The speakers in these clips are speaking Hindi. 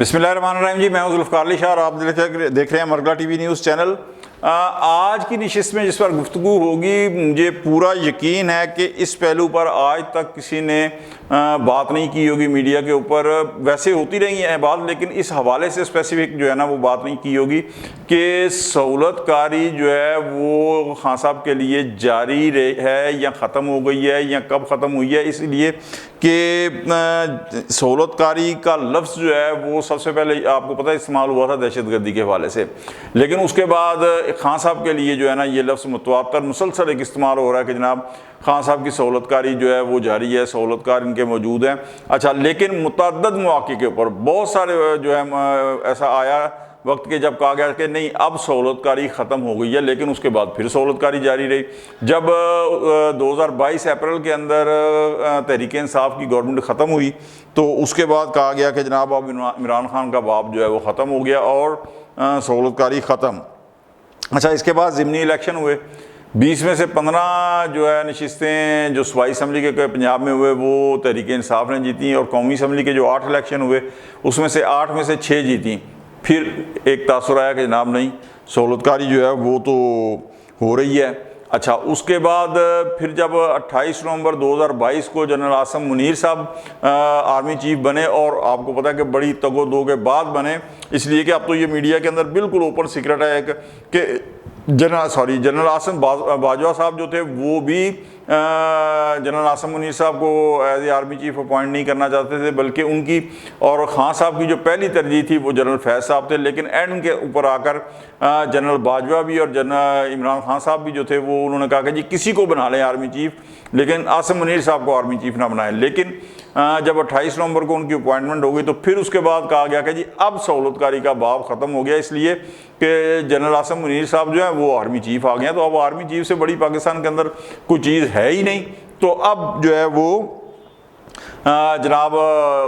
बिस्मिल्लाहिर्रहमानिर्रहीम जी, मैं हूं जुल्फ़िकार अली शाह और आप देख रहे हैं मरगला टीवी न्यूज़ चैनल। आज की नशिस्त में जिस पर गुफ्तगू होगी, मुझे पूरा यकीन है कि इस पहलू पर आज तक किसी ने बात नहीं की होगी मीडिया के ऊपर। वैसे होती रही है बात, लेकिन इस हवाले से स्पेसिफिक जो है ना वो बात नहीं की होगी कि सहूलतकारी जो है वो खान साहब के लिए जारी है या ख़त्म हो गई है या कब ख़त्म हुई है। इसलिए कि सहूलतकारी का लफ्ज़ जो है वो सबसे पहले आपको पता है इस्तेमाल हुआ था दहशतगर्दी के हवाले से, लेकिन उसके बाद खान साहब के लिए जो है ना ये लफ्ज़ मुतवातर मुसलसल एक इस्तेमाल हो रहा है कि जनाब खान साहब की सहूलतकारी जो है वो जारी है, सहूलतकार इनके मौजूद हैं। अच्छा, लेकिन मुतअद्दिद मौक़े के ऊपर बहुत सारे जो है ऐसा आया वक्त के जब कहा गया कि नहीं अब सहूलतकारी ख़त्म हो गई है, लेकिन उसके बाद फिर सहूलतकारी जारी रही। जब 2022 अप्रैल के अंदर तहरीक इंसाफ की गवर्नमेंट ख़त्म हुई तो उसके बाद कहा गया कि जनाब अब इमरान खान का बाप जो है वो ख़त्म हो गया और सहूलतकारी ख़त्म। अच्छा, इसके बाद ज़िमनी इलेक्शन हुए, 20 में से 15 जो है नशिस्तें जो सूबाई असम्बली के पंजाब में हुए वो तहरीक इंसाफ ने जीती, और कौमी असम्बली के जो 8 इलेक्शन हुए उसमें से 8 में से 6 जीती। फिर एक तासुर आया कि जनाब नहीं सहूलतकारी जो है वो तो हो रही है। अच्छा, उसके बाद फिर जब 28 नवंबर 2022 को जनरल आसिम मुनीर साहब आर्मी चीफ बने, और आपको पता है कि बड़ी तगो-दो के बाद बने, इसलिए कि अब तो ये मीडिया के अंदर बिल्कुल ओपन सीक्रेट है कि जनरल आसिम बाजवा साहब जो थे वो भी जनरल आसिम मुनीर साहब को as a army chief appoint नहीं करना चाहते थे, बल्कि उनकी और खान साहब की जो पहली तरजीह थी वो जनरल फैज़ साहब थे। लेकिन एंड के ऊपर आकर जनरल बाजवा भी और जनरल इमरान खान साहब भी जो थे वो उन्होंने कहा कि जी किसी को बना लें आर्मी चीफ, लेकिन आसिम मुनीर साहब को आर्मी चीफ ना बनाएं। लेकिन जब 28 नवंबर को उनकी अपॉइंटमेंट हो गई तो फिर उसके बाद कहा गया कि जी अब सहूलतकारी का बाब ख़त्म हो गया, इसलिए कि जनरल आसिम मुनीर साहब जो है वो आर्मी चीफ आ गए हैं। तो अब आर्मी चीफ से बड़ी पाकिस्तान के अंदर कोई चीज़ है ही नहीं, तो अब जो है वो जनाब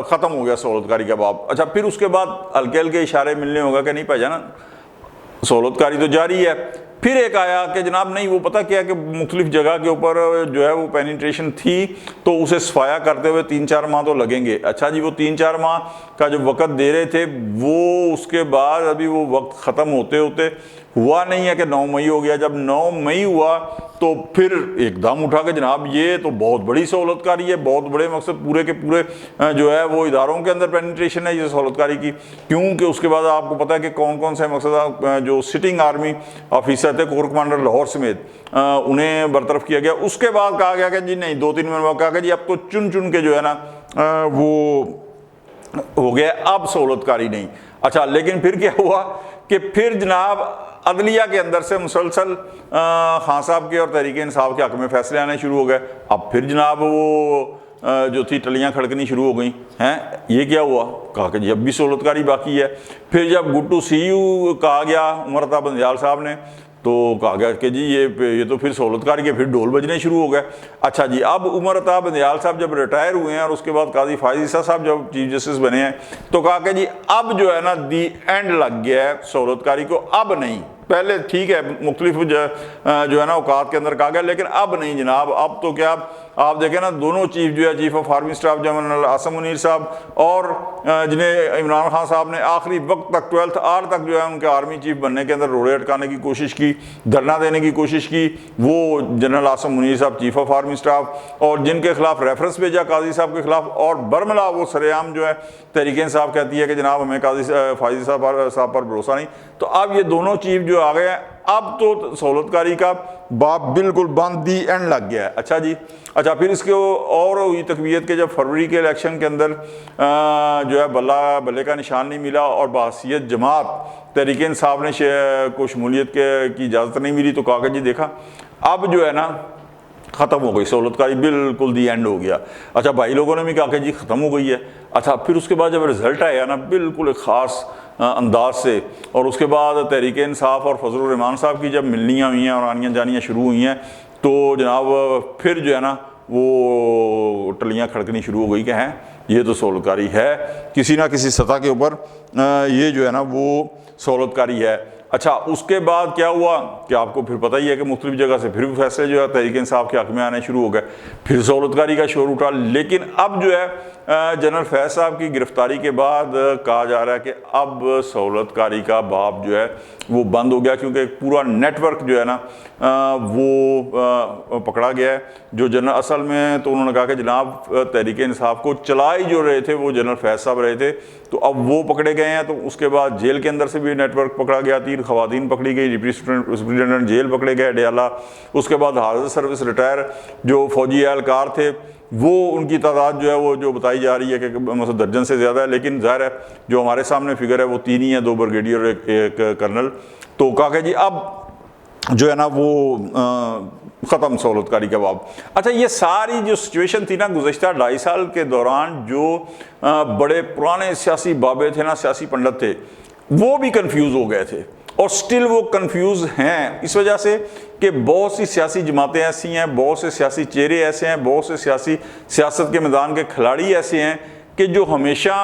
ख़त्म हो गया सहूलतकारी का बाब। अच्छा, फिर उसके बाद हल्के हल्के इशारे मिलने होगा कि नहीं भाईजान सहूलतकारी तो जारी है। फिर एक आया कि जनाब नहीं वो पता क्या कि मुख्तलिफ जगह के ऊपर जो है वो पेनिट्रेशन थी तो उसे सफाया करते हुए 3-4 माह तो लगेंगे। अच्छा जी, वो 3-4 माह का जो वक़्त दे रहे थे वो उसके बाद अभी वो वक्त ख़त्म होते होते हुआ नहीं है कि 9 मई हो गया। जब 9 मई हुआ तो फिर एकदम उठा के जनाब ये तो बहुत बड़ी सहूलतकारी है, बहुत बड़े मकसद पूरे के पूरे जो है वो इदारों के अंदर पेनिट्रेशन है ये सहूलतकारी की। क्योंकि उसके बाद आपको पता है कि कौन कौन से मकसद जो सिटिंग आर्मी ऑफिसर थे कोर कमांडर लाहौर समेत उन्हें बरतरफ किया गया। उसके बाद कहा गया कि जी नहीं 2-3 महीने कहा कि जी अब तो चुन चुन के जो है ना वो हो गया, अब सहूलतकारी नहीं। अच्छा, लेकिन फिर क्या हुआ कि फिर जनाब अदलिया के अंदर से मुसलसल खान साहब के और तहरीक इंसाफ के हक़ में फैसले आने शुरू हो गए। अब फिर जनाब वो जो थी टलियाँ खड़कनी शुरू हो गई हैं, ये क्या हुआ, कहा कि जी अब भी सहूलतकारी बाकी है। फिर जब गुड टू सी यू कहा गया उमर अता बंदियाल साहब ने तो कहा गया कि जी ये तो फिर सहूलतकारी के फिर ढोल बजने शुरू हो गए। अच्छा जी, अब उमर अता बंदियाल साहब जब रिटायर हुए हैं और उसके बाद काजी फायज़ ईसा साहब जब चीफ जस्टिस बने हैं तो कहा कि जी अब जो है ना दी एंड लग गया है सहूलतकारी को, अब नहीं। पहले ठीक है मुख्तलिफ जो है ना औकात के अंदर कहा गया, लेकिन अब नहीं जनाब। अब तो क्या आप देखें ना दोनों चीफ जो है chief of army staff general Asim Munir साहब और जिन्हें इमरान खान साहब ने आखिरी वक्त तक 12th आवर तक जो है उनके आर्मी चीफ बनने के अंदर रोड़े अटकाने की कोशिश की, धरना देने की कोशिश की, वो जनरल आसिम मुनीर साहब चीफ ऑफ आर्मी स्टाफ, और जिनके खिलाफ रेफरेंस भेजा काजी साहब के खिलाफ, और बरमला वो सरेआम जो है तहरीक इंसाफ कहती है कि जनाब हमें काजी फायज़ साहब पर भरोसा नहीं। तो अब ये दोनों चीफ जो आ गए हैं, अब तो सहूलतकारी का बाप बिल्कुल बंद दी एंड लग गया है। अच्छा जी, अच्छा फिर इसके और हुई तकवीत के जब फरवरी के इलेक्शन के अंदर जो है बल्ले का निशान नहीं मिला और बहसीयत जमात तहरीक इंसाफ ने को शमूलियत की इजाज़त नहीं मिली, तो कहा जी देखा अब जो है ना ख़त्म हो गई सहूलतकारी, बिल्कुल दी एंड हो गया। अच्छा, भाई लोगों ने भी कहा कि जी ख़त्म हो गई है। अच्छा, फिर उसके बाद जब रिज़ल्ट आया ना बिल्कुल एक ख़ास अंदाज से, और उसके बाद तहरीक इंसाफ और फजलुर रहमान साहब की जब मिलनियाँ हुई हैं और आनियाँ जानियाँ शुरू हुई हैं तो जनाब फिर जो है ना वो टलियाँ खड़कनी शुरू हो गई कि हैं ये तो सहूलतकारी है, किसी ना किसी सतह के ऊपर ये जो है ना वो सहूलतकारी है। अच्छा, उसके बाद क्या हुआ कि आपको फिर पता ही है कि मुख्तलिफ जगह से फिर फैसले जो है तहरीक इंसाफ के हक में आने शुरू हो गए, फिर सहूलतकारी का शोर उठा। लेकिन अब जो है जनरल फैज़ साहब की गिरफ्तारी के बाद कहा जा रहा है कि अब सहूलतकारी का बाब जो है वो बंद हो गया, क्योंकि पूरा नेटवर्क जो है ना वो पकड़ा गया है। जो जनरल असल में तो उन्होंने कहा कि जनाब तहरीक इंसाफ को चलाई जो रहे थे वो जनरल फैज़ साहब रहे थे, तो अब वो पकड़े गए हैं। तो उसके बाद जेल के अंदर से भी नेटवर्क पकड़ा गया, 3 खवातीन पकड़ी गई, डिप्टी सुप्रिटेंडेंट जेल पकड़े गए डयाला। उसके बाद हाजिर सर्विस रिटायर जो फौजी एहलकार थे वो उनकी तादाद जो है वो जो बताई जा रही है कि मतलब दर्जन से ज़्यादा है, लेकिन ज़ाहिर है जो हमारे सामने फिगर है वो 3 ही है, 2 ब्रिगेडियर और एक कर्नल। तो कहा कि जी अब जो है ना वो ख़त्म सहूलतकारी का बाब। अच्छा, ये सारी जो सिचुएशन थी ना गुज़श्ता 2.5 साल के दौरान, जो बड़े पुराने सियासी बाबे थे ना, सियासी पंडित थे, वो भी कंफ्यूज हो गए थे और स्टिल वो कंफ्यूज हैं, इस वजह से कि बहुत सी सियासी जमातें ऐसी हैं, बहुत से सियासी चेहरे ऐसे हैं, बहुत से सियासत के मैदान के खिलाड़ी ऐसे हैं कि जो हमेशा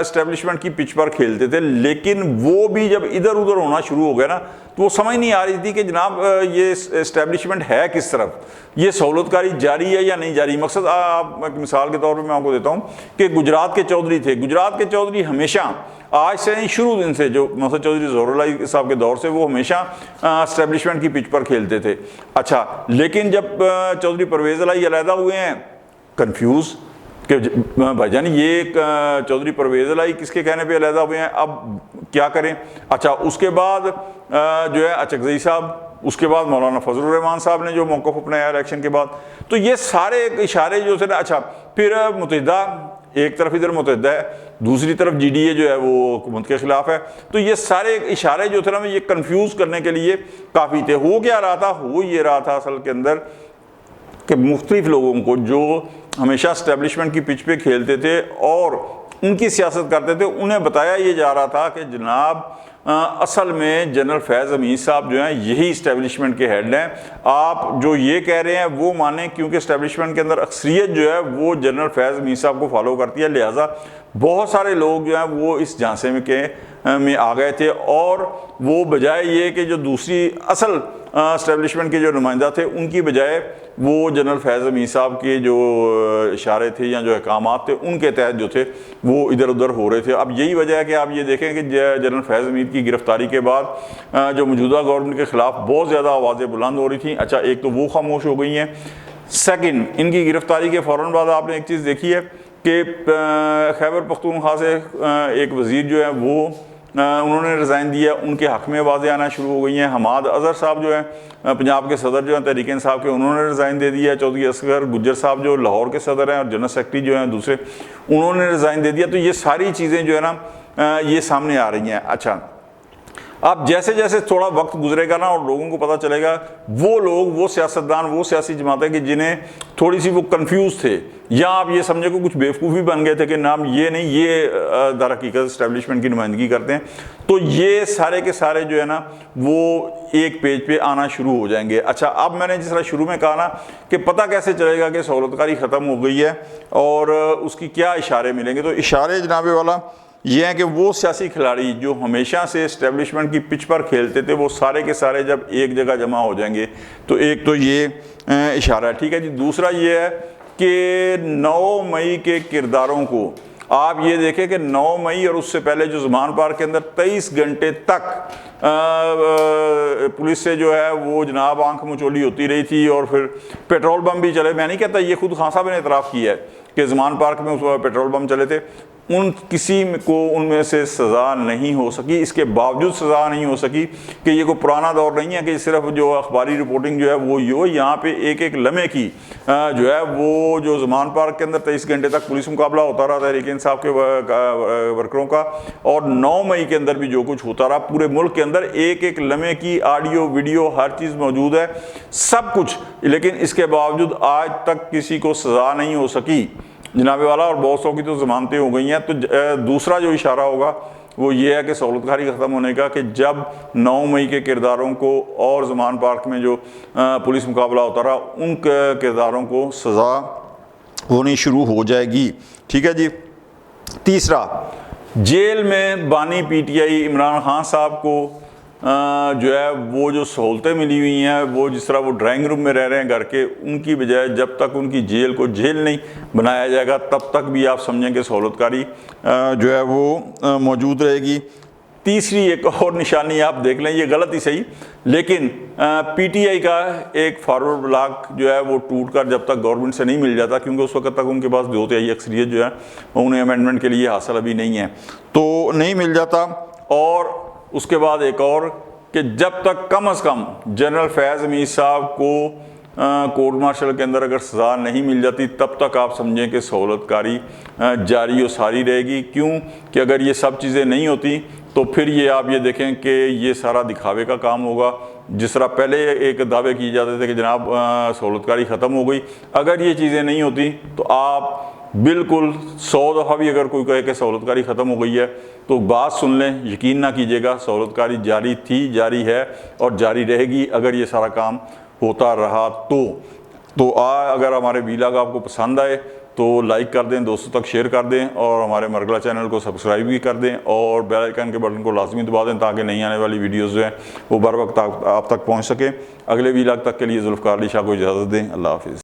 इस्टेब्लिशमेंट की पिच पर खेलते थे, लेकिन वो भी जब इधर उधर होना शुरू हो गया ना तो वो समझ नहीं आ रही थी कि जनाब ये इस्टेब्लिशमेंट है किस तरफ, ये सहूलतकारी जारी है या नहीं जारी। मकसद आप मिसाल के तौर पे मैं आपको देता हूँ कि गुजरात के चौधरी थे, गुजरात के चौधरी हमेशा आज से नहीं शुरू दिन से, जो मकसद चौधरी ज़ोहरुल्लाह साहब के दौर से वो हमेशा इस्टेब्लिशमेंट की पिच पर खेलते थे। अच्छा, लेकिन जब चौधरी परवेज़ इलाही अलहदा हुए हैं, कन्फ्यूज़ कि भाईजान ये चौधरी परवेज़ इलाही किसके कहने पे अलहदा हुए हैं, अब क्या करें। अच्छा, उसके बाद जो है अचकज़ई साहब, उसके बाद मौलाना फजलुर रहमान साहब ने जो मौक़िफ़ अपनाया इलेक्शन के बाद, तो ये सारे इशारे जो थे ना। अच्छा, फिर मुत्तहिदा एक तरफ इधर मुत्तहिदा है, दूसरी तरफ GDA जो है वो हुकूमत के ख़िलाफ़ है, तो ये सारे इशारे जो थे ना ये कन्फ्यूज़ करने के लिए काफ़ी थे। हो क्या रहा था, हो ये रहा था असल के अंदर कि मुख्तलिफ लोगों को जो हमेशा इस्टेब्लिशमेंट की पिच पे खेलते थे और उनकी सियासत करते थे, उन्हें बताया ये जा रहा था कि जनाब असल में जनरल फैज़ अमीन साहब जो हैं यही इस्टेब्लिशमेंट के हेड हैं, आप जो ये कह रहे हैं वो माने, क्योंकि इस्टेब्लिशमेंट के अंदर अक्सरियत जो है वो जनरल फैज़ अमीन साहब को फॉलो करती है, लिहाजा बहुत सारे लोग जो हैं वो इस झांसे में आ गए थे। और वो बजाय ये कि जो दूसरी असल इस्टेब्लिशमेंट के जो नुमाइंदा थे उनकी बजाय वो जनरल फैज़ अमीन साहब के जो इशारे थे या जो अहकामात थे उनके तहत जो थे वो इधर उधर हो रहे थे। अब यही वजह है कि आप ये देखें कि जनरल फैज़ अमीन की गिरफ्तारी के बाद जो मौजूदा गवर्नमेंट के ख़िलाफ़ बहुत ज़्यादा आवाज़ें बुलंद हो रही थी। अच्छा, एक तो वो खामोश हो गई हैं, सेकंड इनकी गिरफ्तारी के फ़ौरन बाद आपने एक चीज़ देखी है कि खैबर पख्तूनख्वा से एक वज़ीर जो है वो उन्होंने रिज़ाइन दिया, उनके हक़ में आवाज़ें आना शुरू हो गई हैं। हमाद अज़हर साहब जो हैं पंजाब के सदर जो हैं तहरीक इंसाफ के, उन्होंने रिज़ाइन दे दिया। चौधरी असगर गुज्जर साहब जो लाहौर के सदर हैं और जनरल सेक्रेटरी जो हैं दूसरे, उन्होंने रिज़ाइन दे दिया। तो ये सारी चीज़ें जो है ना ये सामने आ रही हैं। अच्छा, अब जैसे जैसे थोड़ा वक्त गुजरेगा ना और लोगों को पता चलेगा, वो लोग, वो सियासतदान, वो सियासी जमातें कि जिन्हें थोड़ी सी वो कंफ्यूज थे या आप ये समझे को कुछ बेवकूफ़ी बन गए थे कि नाम ये नहीं, ये दर हकीकत इस्टेब्लिशमेंट की नुमाइंदगी करते हैं, तो ये सारे के सारे जो है ना वो एक पेज पे आना शुरू हो जाएंगे। अच्छा, अब मैंने जिस तरह शुरू में कहा ना कि पता कैसे चलेगा कि सहूलतकारी ख़त्म हो गई है और उसकी क्या इशारे मिलेंगे, तो इशारे जनाबे वाला ये हैं कि वो सियासी खिलाड़ी जो हमेशा से इस्टेब्लिशमेंट की पिच पर खेलते थे वो सारे के सारे जब एक जगह जमा हो जाएंगे, तो एक तो ये इशारा है। ठीक है जी। दूसरा ये है कि 9 मई के किरदारों को आप ये देखें कि 9 मई और उससे पहले जो ज़मान पार्क के अंदर 23 घंटे तक पुलिस से जो है वो जनाब आंख मुचोली होती रही थी और फिर पेट्रोल बम भी चले। मैं नहीं कहता, ये खुद खान साहब ने इतराफ़ किया है कि ज़मान पार्क में उस पेट्रोल बम चले थे, उन किसी को उनमें से सज़ा नहीं हो सकी। इसके बावजूद सज़ा नहीं हो सकी कि ये कोई पुराना दौर नहीं है कि सिर्फ जो अखबारी रिपोर्टिंग जो है वो ये हो, यहाँ पे एक एक लम्हे की जो है वो जो ज़मान पार्क के अंदर 23 घंटे तक पुलिस मुकाबला होता रहा तहरीक इंसाफ के वर्करों का, और 9 मई के अंदर भी जो कुछ होता रहा, पूरे मुल्क के अंदर एक एक लम्हे की ऑडियो वीडियो हर चीज़ मौजूद है, सब कुछ। लेकिन इसके बावजूद आज तक किसी को सज़ा नहीं हो सकी जनाबे वाला, और बहुत सौ की तो ज़मानतें हो गई हैं। तो दूसरा जो इशारा होगा वो ये है कि सहूलतकारी ख़त्म होने का, कि जब 9 मई के किरदारों को और ज़मान पार्क में जो पुलिस मुकाबला होता रहा उन किरदारों को सज़ा होनी शुरू हो जाएगी। ठीक है जी। तीसरा, जेल में बानी PTI इमरान खान साहब को जो है वो जो सहूलतें मिली हुई हैं, वो जिस तरह वो ड्राइंग रूम में रह रहे हैं घर के, उनकी बजाय जब तक उनकी जेल को जेल नहीं बनाया जाएगा तब तक भी आप समझें कि सहूलतकारी जो है वो मौजूद रहेगी। तीसरी एक और निशानी आप देख लें, ये गलत ही सही, लेकिन पीटीआई का एक फॉरवर्ड ब्लॉक जो है वो टूट कर जब तक गवर्नमेंट से नहीं मिल जाता, क्योंकि उस वक्त तक उनके पास 2/3 अक्सरियत जो है उन्हें अमेंडमेंट के लिए हासिल अभी नहीं है, तो नहीं मिल जाता। और उसके बाद एक और कि जब तक कम अज़ कम जनरल फैज़ हमीद साहब को कोर्ट मार्शल के अंदर अगर सज़ा नहीं मिल जाती तब तक आप समझें कि सहूलतकारी जारी और सारी रहेगी। क्यों कि अगर ये सब चीज़ें नहीं होती तो फिर ये आप ये देखें कि ये सारा दिखावे का काम होगा। जिस तरह पहले एक दावे किए जाते थे कि जनाब सहूलतकारी ख़त्म हो गई, अगर ये चीज़ें नहीं होती तो आप बिल्कुल 100 दफ़ा भी अगर कोई कहे कि सहूलतकारी ख़त्म हो गई है तो बात सुन लें, यकीन ना कीजिएगा, सहूलतकारी जारी थी, जारी है और जारी रहेगी अगर ये सारा काम होता रहा तो अगर हमारे वीलॉग आपको पसंद आए तो लाइक कर दें, दोस्तों तक शेयर कर दें और हमारे मरगला चैनल को सब्सक्राइब भी कर दें और बेल आइकन के बटन को लाजमी दबा दें ताकि नई आने वाली वीडियोस जो है वो बर वक्त आप तक पहुंच सके। अगले वीलॉग तक के लिए जुल्फ़कार अली शाह को इजाज़त दें। अल्लाह हाफ़िज़।